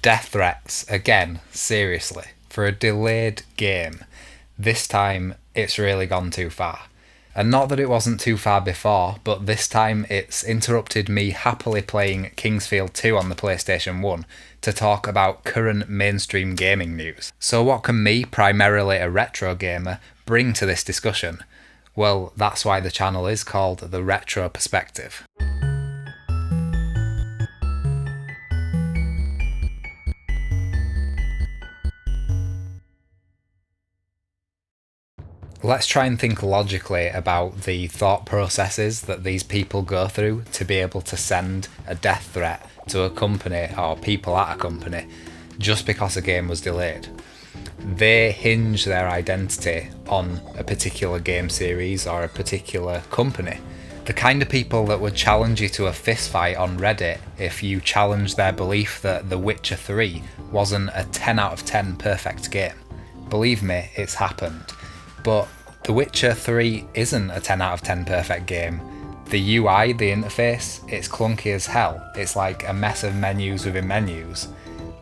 Death threats, again, seriously, for a delayed game. This time, it's really gone too far. And not that it wasn't too far before, but this time it's interrupted me happily playing Kingsfield 2 on the PlayStation 1 to talk about current mainstream gaming news. So what can me, primarily a retro gamer, bring to this discussion? Well, that's why the channel is called The Retro Perspective. Let's try and think logically about the thought processes that these people go through to be able to send a death threat to a company or people at a company just because a game was delayed. They hinge their identity on a particular game series or a particular company. The kind of people that would challenge you to a fistfight on Reddit if you challenged their belief that The Witcher 3 wasn't a 10 out of 10 perfect game. Believe me, it's happened. But The Witcher 3 isn't a 10 out of 10 perfect game. The UI, the interface, it's clunky as hell. It's like a mess of menus within menus.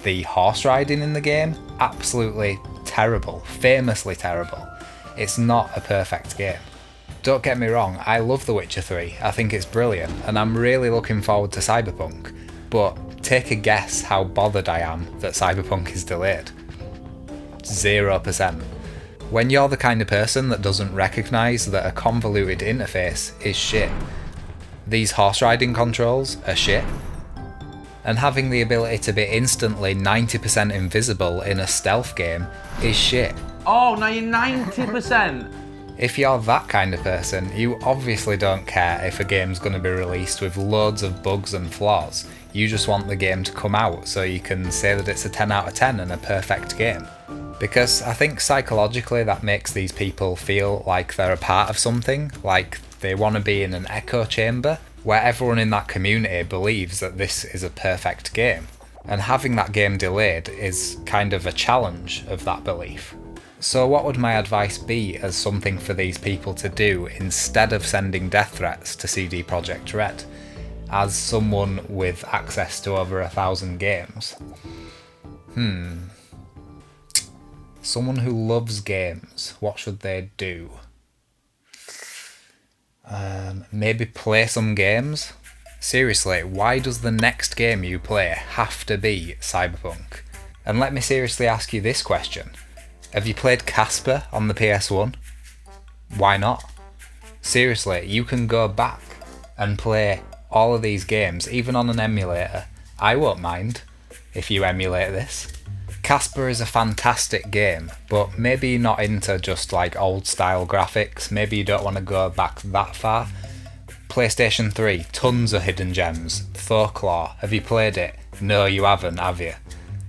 The horse riding in the game, absolutely terrible, famously terrible. It's not a perfect game. Don't get me wrong, I love The Witcher 3, I think it's brilliant, and I'm really looking forward to Cyberpunk, but take a guess how bothered I am that Cyberpunk is delayed. 0%. When you're the kind of person that doesn't recognise that a convoluted interface is shit, these horse riding controls are shit, and having the ability to be instantly 90% invisible in a stealth game is shit. Oh, now you're 90%! If you're that kind of person, you obviously don't care if a game's going to be released with loads of bugs and flaws. You just want the game to come out so you can say that it's a 10 out of 10 and a perfect game. Because I think psychologically that makes these people feel like they're a part of something, like they want to be in an echo chamber where everyone in that community believes that this is a perfect game. And having that game delayed is kind of a challenge of that belief. So what would my advice be as something for these people to do instead of sending death threats to CD Projekt Red? As someone with access to over 1,000 games. Someone who loves games, what should they do? Maybe play some games? Seriously, why does the next game you play have to be Cyberpunk? And let me seriously ask you this question. Have you played Casper on the PS1? Why not? Seriously, you can go back and play all of these games, even on an emulator. I won't mind if you emulate this. Casper is a fantastic game, but maybe you're not into just like old style graphics, maybe you don't want to go back that far. PlayStation 3, tons of hidden gems. Folklore, have you played it? No, you haven't, have you?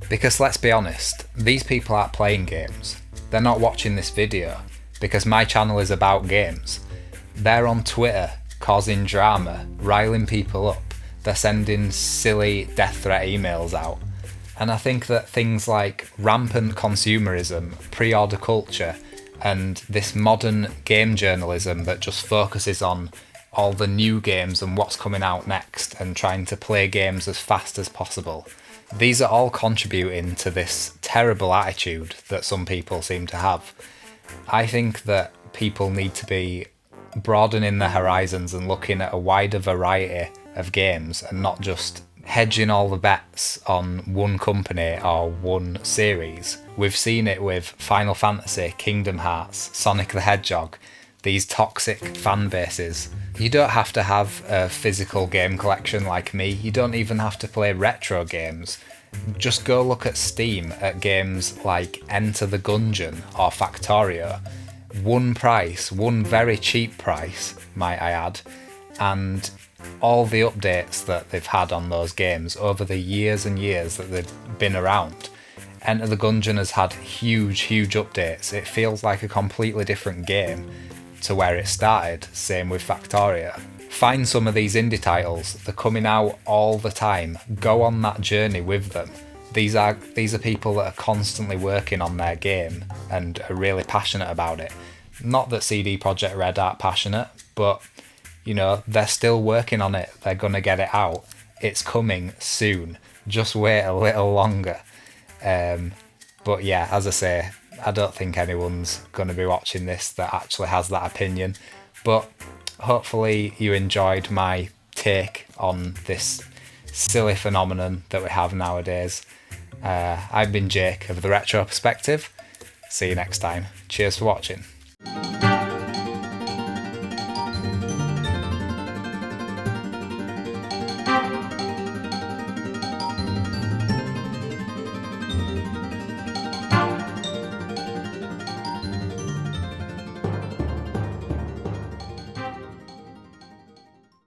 Because let's be honest, these people aren't playing games. They're not watching this video, because my channel is about games. They're on Twitter, causing drama, riling people up. They're sending silly death threat emails out. And I think that things like rampant consumerism, pre-order culture, and this modern game journalism that just focuses on all the new games and what's coming out next and trying to play games as fast as possible, these are all contributing to this terrible attitude that some people seem to have. I think that people need to be broadening their horizons and looking at a wider variety of games and not just hedging all the bets on one company or one series. We've seen it with Final Fantasy, Kingdom Hearts, Sonic the Hedgehog, these toxic fan bases. You don't have to have a physical game collection like me. You don't even have to play retro games. Just go look at Steam at games like Enter the Gungeon or Factorio. One price, one very cheap price, might I add, and all the updates that they've had on those games over the years and years that they've been around. Enter the Gungeon has had huge updates. It feels like a completely different game to where it started, same with Factorio. Find some of these indie titles, they're coming out all the time. Go on that journey with them. These are people that are constantly working on their game and are really passionate about it. Not that CD Projekt Red aren't passionate, but you know, they're still working on it. They're going to get it out. It's coming soon. just wait a little longer. But yeah, as I say, I don't think anyone's going to be watching this that actually has that opinion. But hopefully you enjoyed my take on this silly phenomenon that we have nowadays. I've been Jake of the Retro Perspective. See you next time. Cheers for watching.